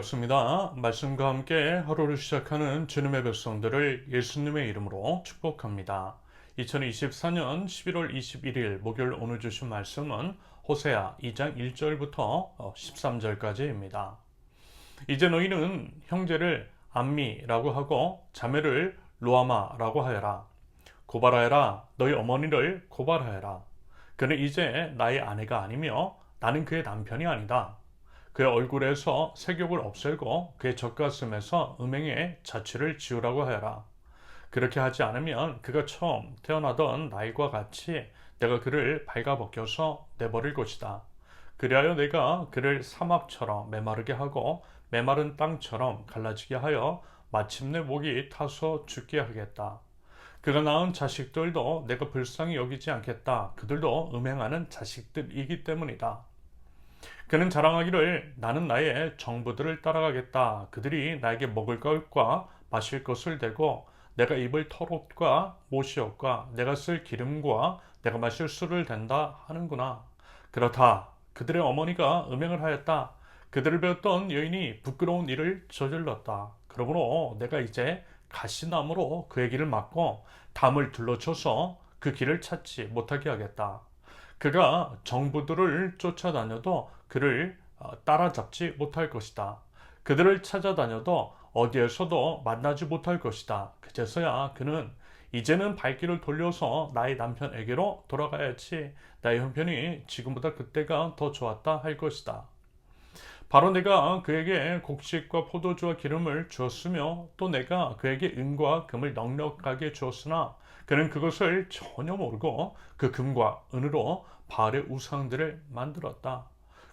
반갑습니다. 말씀과 함께 하루를 시작하는 주님의 백성들을 예수님의 이름으로 축복합니다. 2024년 11월 21일 목요일 오늘 주신 말씀은 호세아 2장 1절부터 13절까지입니다. 이제 너희는 형제를 암미라고 하고 자매를 루아마라고 하여라. 고발하여라. 너희 어머니를 고발하여라. 그는 이제 나의 아내가 아니며 나는 그의 남편이 아니다. 그의 얼굴에서 색욕을 없애고 그의 젖가슴에서 음행의 자취를 지우라고 하여라. 그렇게 하지 않으면 그가 처음 태어나던 나이와 같이 내가 그를 발가벗겨서 내버릴 것이다. 그리하여 내가 그를 사막처럼 메마르게 하고 메마른 땅처럼 갈라지게 하여 마침내 목이 타서 죽게 하겠다. 그가 낳은 자식들도 내가 불쌍히 여기지 않겠다. 그들도 음행하는 자식들이기 때문이다. 그는 자랑하기를 나는 나의 정부들을 따라가겠다. 그들이 나에게 먹을 것과 마실 것을 대고 내가 입을 털옷과 못이옷과 내가 쓸 기름과 내가 마실 술을 댄다 하는구나. 그렇다. 그들의 어머니가 음행을 하였다. 그들을 배웠던 여인이 부끄러운 일을 저질렀다. 그러므로 내가 이제 가시나무로 그의 길을 막고 담을 둘러쳐서 그 길을 찾지 못하게 하겠다. 그가 정부들을 쫓아다녀도 그를 따라잡지 못할 것이다. 그들을 찾아다녀도 어디에서도 만나지 못할 것이다. 그제서야 그는 이제는 발길을 돌려서 나의 남편에게로 돌아가야지 나의 형편이 지금보다 그때가 더 좋았다 할 것이다. 바로 내가 그에게 곡식과 포도주와 기름을 주었으며 또 내가 그에게 은과 금을 넉넉하게 주었으나 그는 그것을 전혀 모르고 그 금과 은으로 바알의 우상들을 만들었다.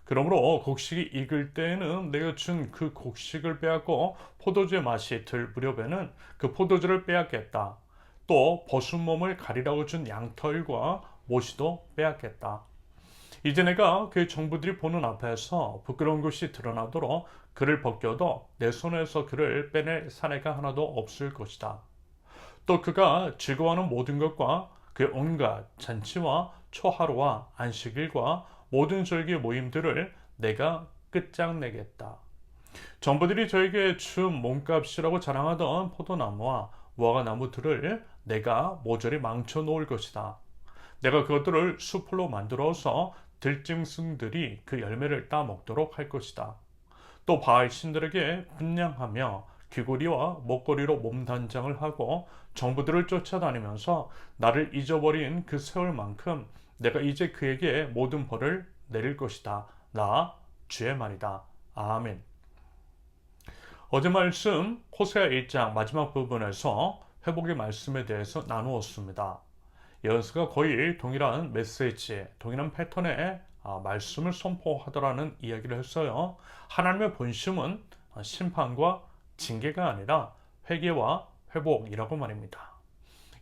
그러므로 곡식이 익을 때에는 내가 준 그 곡식을 빼앗고 포도주의 맛이 들 무렵에는 그 포도주를 빼앗겠다. 또 벗은 몸을 가리라고 준 양털과 모시도 빼앗겠다. 이제 내가 그의 정부들이 보는 앞에서 부끄러운 것이 드러나도록 그를 벗겨도 내 손에서 그를 빼낼 사내가 하나도 없을 것이다. 또 그가 즐거워하는 모든 것과 그의 온갖 잔치와 초하루와 안식일과 모든 절기 모임들을 내가 끝장내겠다. 정부들이 저에게 준 몸값이라고 자랑하던 포도나무와 무화과나무들을 내가 모조리 망쳐 놓을 것이다. 내가 그것들을 수풀로 만들어서 들짐승들이 그 열매를 따먹도록 할 것이다. 또 바알 신들에게 분향하며 귀고리와 목걸이로 몸단장을 하고 정부들을 쫓아다니면서 나를 잊어버린 그 세월만큼 내가 이제 그에게 모든 벌을 내릴 것이다. 나 주의 말이다. 아멘. 어제 말씀 호세아 1장 마지막 부분에서 회복의 말씀에 대해서 나누었습니다. 여호수아가 거의 동일한 메시지, 동일한 패턴의 말씀을 선포하더라는 이야기를 했어요. 하나님의 본심은 심판과 징계가 아니라 회개와 회복이라고 말입니다.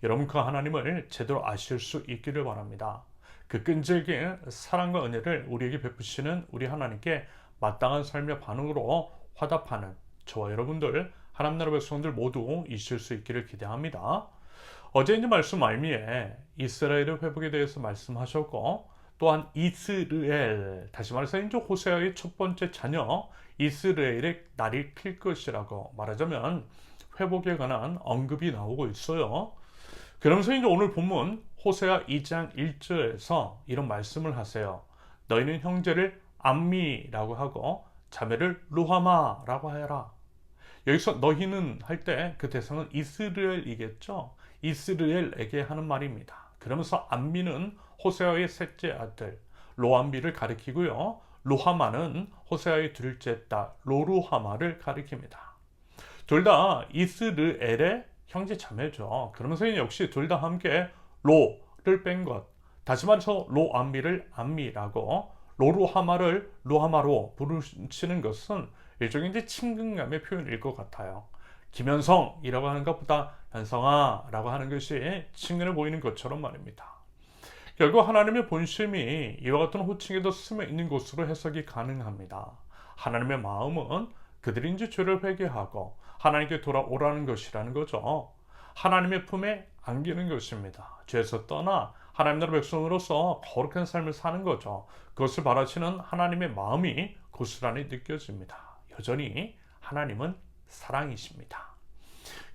여러분 그 하나님을 제대로 아실 수 있기를 바랍니다. 그 끈질긴 사랑과 은혜를 우리에게 베푸시는 우리 하나님께 마땅한 삶의 반응으로 화답하는 저와 여러분들 하나님 나라 백성들 모두 있을 수 있기를 기대합니다. 어제 이제 말씀 말미에 이스라엘의 회복에 대해서 말씀하셨고 또한 이스르엘, 다시 말해서 이제 호세아의 첫 번째 자녀 이스라엘의 날이 클 것이라고 말하자면 회복에 관한 언급이 나오고 있어요. 그러면서 이제 오늘 본문 호세아 2장 1절에서 이런 말씀을 하세요. 너희는 형제를 암미라고 하고 자매를 루하마라고 하여라. 여기서 너희는 할 때 그 대상은 이스라엘이겠죠. 이스라엘에게 하는 말입니다. 그러면서 암미는 호세아의 셋째 아들 로암비를 가리키고요. 루하마는 호세아의 둘째 딸 로루하마를 가리킵니다. 둘 다 이스라엘의 형제 자매죠. 그러면서 역시 둘 다 함께 로를 뺀 것. 다시 말해서 로암비를 암미라고 로루하마를 루하마로 부르시는 것은 일종의 이제 친근감의 표현일 것 같아요. 김현성이라고 하는 것보다 현성아라고 하는 것이 친근해 보이는 것처럼 말입니다. 결국 하나님의 본심이 이와 같은 호칭에도 스며 있는 것으로 해석이 가능합니다. 하나님의 마음은 그들이 이제 죄를 회개하고 하나님께 돌아오라는 것이라는 거죠. 하나님의 품에 안기는 것입니다. 죄에서 떠나 하나님 나라 백성으로서 거룩한 삶을 사는 거죠. 그것을 바라시는 하나님의 마음이 고스란히 느껴집니다. 여전히 하나님은 사랑이십니다.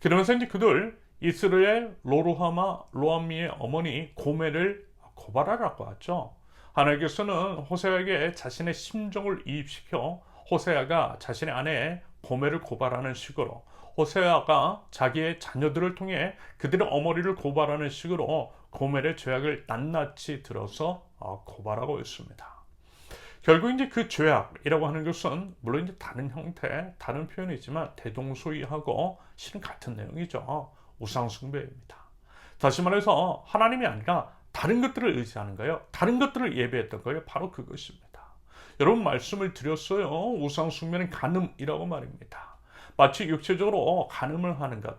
그러면서 이제 그들 이스라엘 로루하마 로암미의 어머니 고멜을 고발하라고 하죠. 하나님께서는 호세아에게 자신의 심정을 이입시켜 호세아가 자신의 아내 고멜을 고발하는 식으로, 호세아가 자기의 자녀들을 통해 그들의 어머니를 고발하는 식으로 고멜의 죄악을 낱낱이 들어서 고발하고 있습니다. 결국 이제 그 죄악이라고 하는 것은 물론 이제 다른 형태, 다른 표현이지만 대동소이하고 실은 같은 내용이죠. 우상숭배입니다. 다시 말해서 하나님이 아니라 다른 것들을 의지하는 거예요. 다른 것들을 예배했던 거예요. 바로 그것입니다. 여러분 말씀을 드렸어요. 우상숭배는 간음이라고 말입니다. 마치 육체적으로 간음을 하는 것,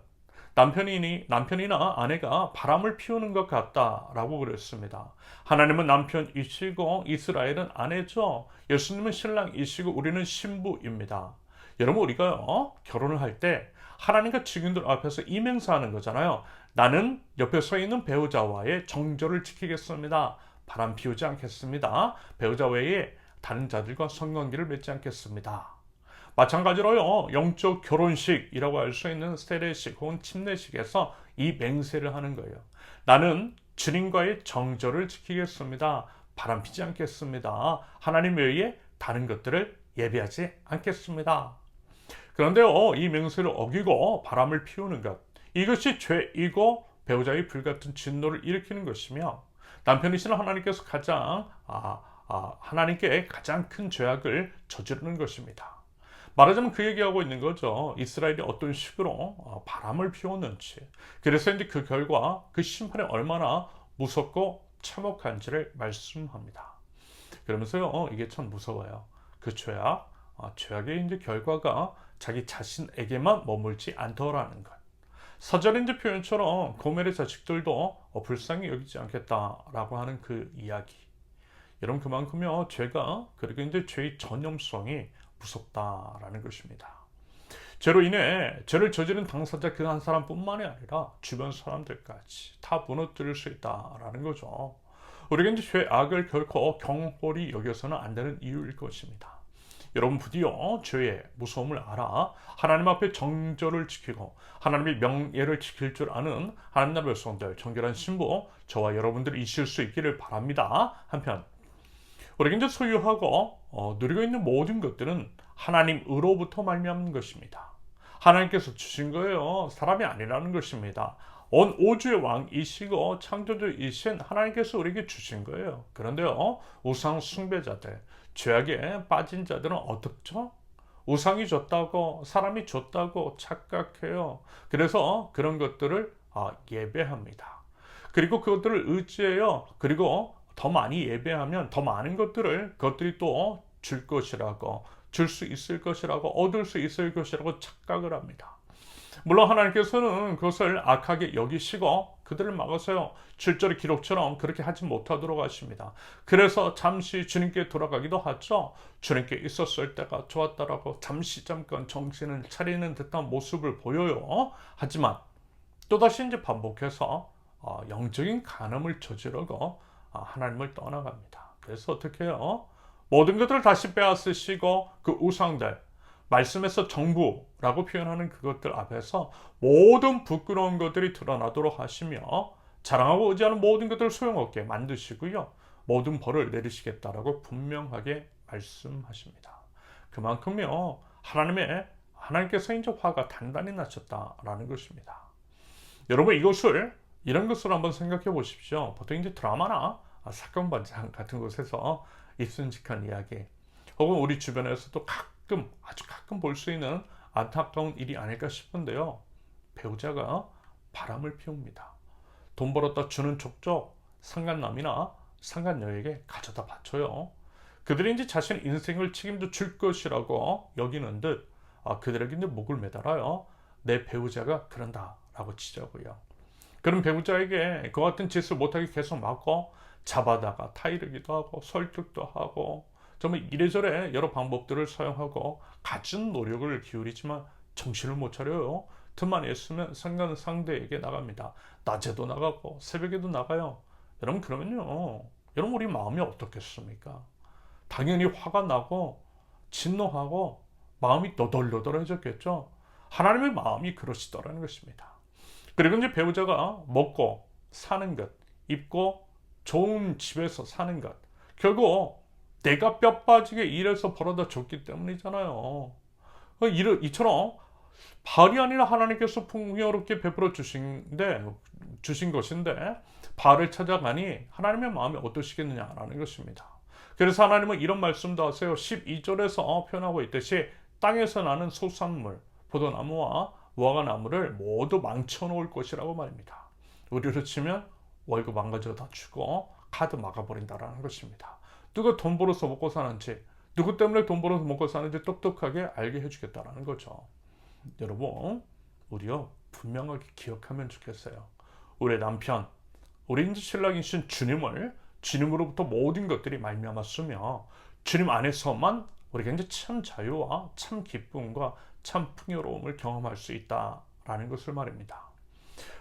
남편이나 아내가 바람을 피우는 것 같다라고 그랬습니다. 하나님은 남편이시고 이스라엘은 아내죠. 예수님은 신랑이시고 우리는 신부입니다. 여러분 우리가 결혼을 할 때 하나님과 증인들 앞에서 이맹세하는 거잖아요. 나는 옆에 서 있는 배우자와의 정절을 지키겠습니다. 바람 피우지 않겠습니다. 배우자 외에 다른 자들과 성관계를 맺지 않겠습니다. 마찬가지로요, 영적 결혼식이라고 할 수 있는 세례식 혹은 침례식에서 이 맹세를 하는 거예요. 나는 주님과의 정절을 지키겠습니다. 바람피지 않겠습니다. 하나님 외에 다른 것들을 예배하지 않겠습니다. 그런데요, 이 맹세를 어기고 바람을 피우는 것, 이것이 죄이고 배우자의 불같은 진노를 일으키는 것이며, 남편이신 하나님께서 하나님께 가장 큰 죄악을 저지르는 것입니다. 말하자면 그 얘기하고 있는 거죠. 이스라엘이 어떤 식으로 바람을 피웠는지, 그래서 이제 그 결과 그 심판이 얼마나 무섭고 참혹한지를 말씀합니다. 그러면서요, 이게 참 무서워요. 그 죄악의 이제 결과가 자기 자신에게만 머물지 않더라는 것. 사절의 이제 표현처럼 고멜의 자식들도 불쌍히 여기지 않겠다라고 하는 그 이야기. 여러분 그만큼요, 그리고 이제 죄의 전염성이 무섭다라는 것입니다. 죄로 인해 죄를 저지른 당사자 그 한 사람뿐만이 아니라 주변 사람들까지 다 무너뜨릴 수 있다라는 거죠. 우리가 이제 죄악을 결코 경홀히 여겨서는 안 되는 이유일 것입니다. 여러분 부디요 죄의 무서움을 알아 하나님 앞에 정절을 지키고 하나님의 명예를 지킬 줄 아는 하나님 나라 백성들, 정결한 신부 저와 여러분들이 있을 수 있기를 바랍니다. 한편 우리가 이제 소유하고 누리고 있는 모든 것들은 하나님으로부터 말미암는 것입니다. 하나님께서 주신 거예요. 사람이 아니라는 것입니다. 온 우주의 왕이시고 창조주이신 하나님께서 우리에게 주신 거예요. 그런데요, 우상 숭배자들, 죄악에 빠진 자들은 어떻죠? 우상이 줬다고, 사람이 줬다고 착각해요. 그래서 그런 것들을 예배합니다. 그리고 그것들을 의지해요. 그리고 더 많이 예배하면 더 많은 그것들이 또 줄 것이라고, 줄 수 있을 것이라고, 얻을 수 있을 것이라고 착각을 합니다. 물론 하나님께서는 그것을 악하게 여기시고 그들을 막아서요, 7절의 기록처럼 그렇게 하지 못하도록 하십니다. 그래서 잠시 주님께 돌아가기도 하죠. 주님께 있었을 때가 좋았다라고 잠깐 정신을 차리는 듯한 모습을 보여요. 하지만 또다시 이제 반복해서 영적인 간음을 저지르고 하나님을 떠나갑니다. 그래서 어떻게 해요? 모든 것들을 다시 빼앗으시고 그 우상들, 말씀에서 정부라고 표현하는 그것들 앞에서 모든 부끄러운 것들이 드러나도록 하시며 자랑하고 의지하는 모든 것들을 소용없게 만드시고요, 모든 벌을 내리시겠다라고 분명하게 말씀하십니다. 그만큼요 하나님께서 이제 화가 단단히 나셨다라는 것입니다. 여러분 이런 것을 한번 생각해 보십시오. 보통 이제 드라마나 사건 반장 같은 곳에서 있음직한 이야기, 혹은 우리 주변에서도 아주 가끔 볼 수 있는 안타까운 일이 아닐까 싶은데요. 배우자가 바람을 피웁니다. 돈 벌었다 주는 족족 상간남이나 상간녀에게 가져다 바쳐요. 그들이 이제 자신의 인생을 책임져 줄 것이라고 여기는 듯 그들에게 이제 목을 매달아요. 내 배우자가 그런다라고 치자고요. 그런 배우자에게 그 같은 짓을 못하게 계속 막고 잡아다가 타이르기도 하고 설득도 하고 정말 이래저래 여러 방법들을 사용하고 갖은 노력을 기울이지만 정신을 못 차려요. 틈만 있으면 상대에게 나갑니다. 낮에도 나가고 새벽에도 나가요. 여러분 그러면요, 여러분 우리 마음이 어떻겠습니까? 당연히 화가 나고 진노하고 마음이 너덜너덜해졌겠죠. 하나님의 마음이 그러시더라는 것입니다. 그리고 이제 배우자가 먹고 사는 것, 입고 좋은 집에서 사는 것, 결국 내가 뼈 빠지게 일해서 벌어다 줬기 때문이잖아요. 이처럼 발이 아니라 하나님께서 풍요롭게 베풀어 주신 것인데 발을 찾아가니 하나님의 마음이 어떠시겠느냐라는 것입니다. 그래서 하나님은 이런 말씀도 하세요. 12절에서 표현하고 있듯이 땅에서 나는 소산물, 포도나무와 무화과나무를 모두 망쳐놓을 것이라고 말입니다. 우리로 치면 월급 안 가져다 주고 카드 막아버린다라는 것입니다. 누가 돈 벌어서 먹고 사는지, 누구 때문에 돈 벌어서 먹고 사는지 똑똑하게 알게 해주겠다라는 거죠. 여러분, 우리요 분명하게 기억하면 좋겠어요. 우리 남편, 우리 이제 신랑이신 주님으로부터 모든 것들이 말미암았으며 주님 안에서만 우리가 이제 참 자유와 참 기쁨과 참 풍요로움을 경험할 수 있다라는 것을 말입니다.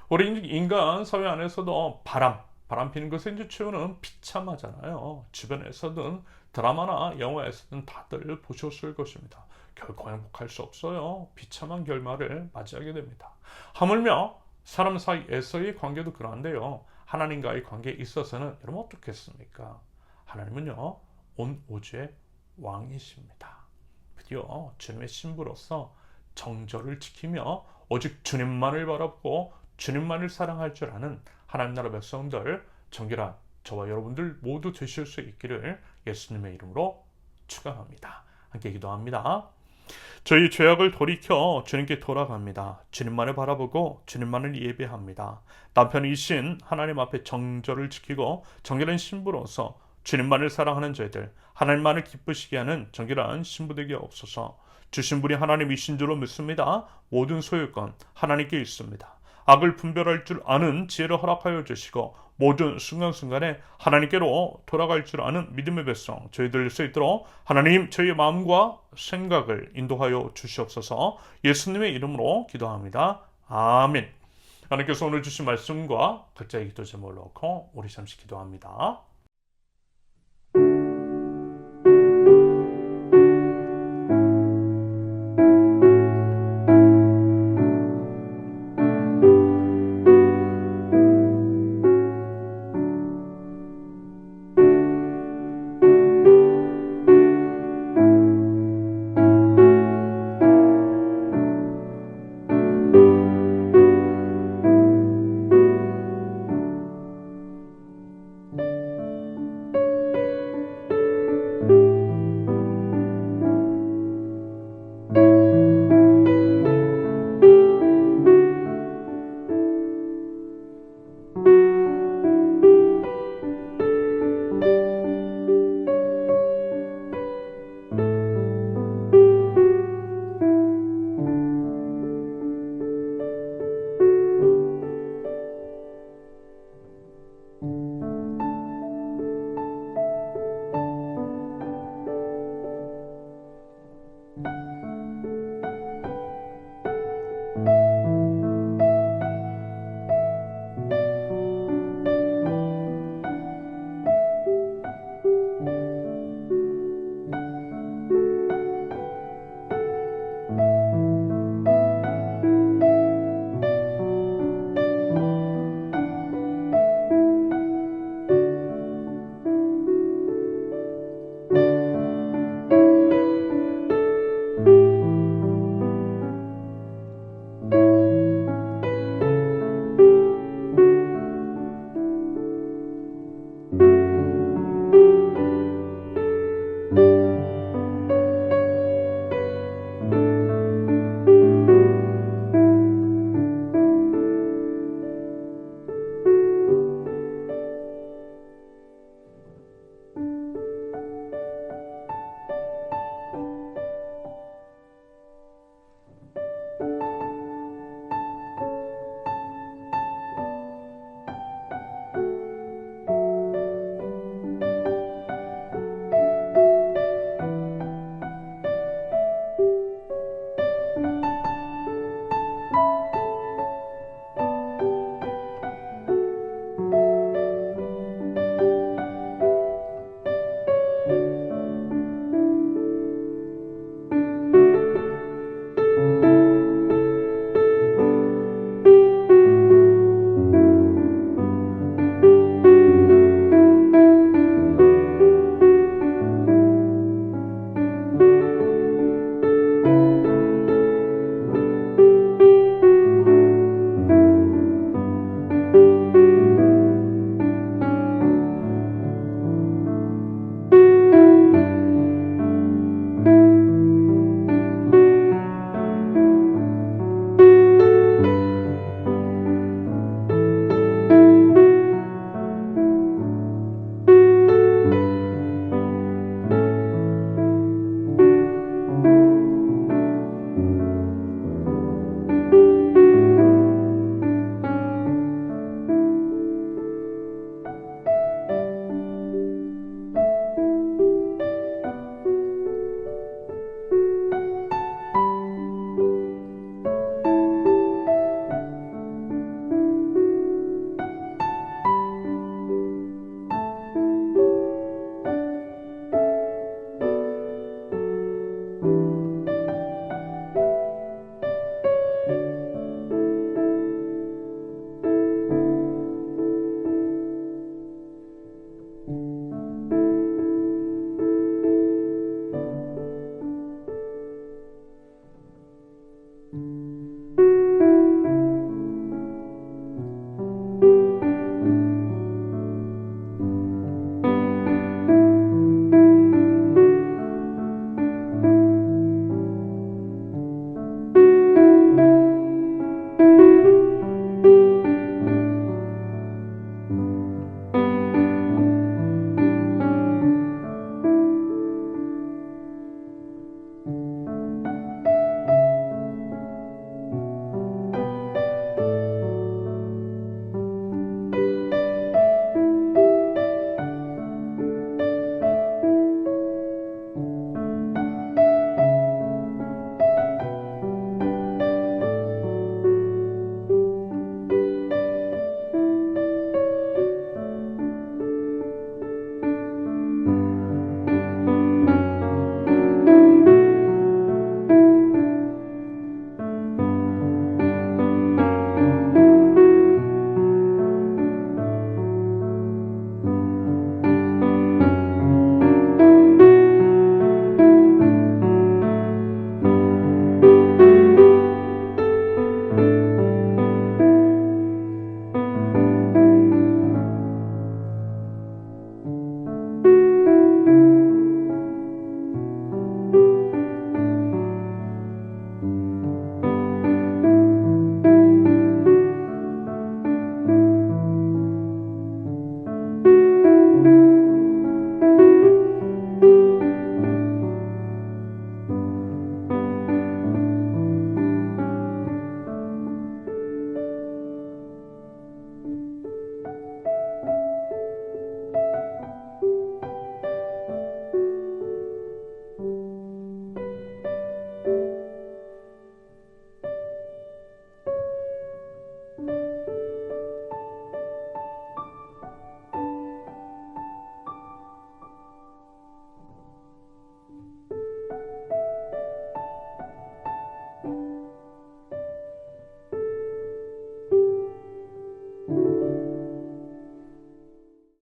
우리 인간 사회 안에서도 바람 피는 것에 이제 최후는 비참하잖아요. 주변에서든 드라마나 영화에서든 다들 보셨을 것입니다. 결코 행복할 수 없어요. 비참한 결말을 맞이하게 됩니다. 하물며 사람 사이에서의 관계도 그러한데요. 하나님과의 관계에 있어서는 여러분 어떻겠습니까? 하나님은요 온 우주의 왕이십니다. 드디어 주님의 신부로서 정절을 지키며 오직 주님만을 바라보고 주님만을 사랑할 줄 아는 하나님 나라 백성들 정결한 저와 여러분들 모두 되실 수 있기를 예수님의 이름으로 축원합니다. 함께 기도합니다. 저희 죄악을 돌이켜 주님께 돌아갑니다. 주님만을 바라보고 주님만을 예배합니다. 남편이신 하나님 앞에 정절을 지키고 정결한 신부로서 주님만을 사랑하는 저희들, 하나님만을 기쁘시게 하는 정결한 신부 되게 없어서. 주신 분이 하나님이신 줄로 믿습니다. 모든 소유권 하나님께 있습니다. 악을 분별할 줄 아는 지혜를 허락하여 주시고 모든 순간순간에 하나님께로 돌아갈 줄 아는 믿음의 백성 저희들 될 수 있도록 하나님 저희의 마음과 생각을 인도하여 주시옵소서. 예수님의 이름으로 기도합니다. 아멘. 하나님께서 오늘 주신 말씀과 각자의 기도 제목을 넣고 우리 잠시 기도합니다.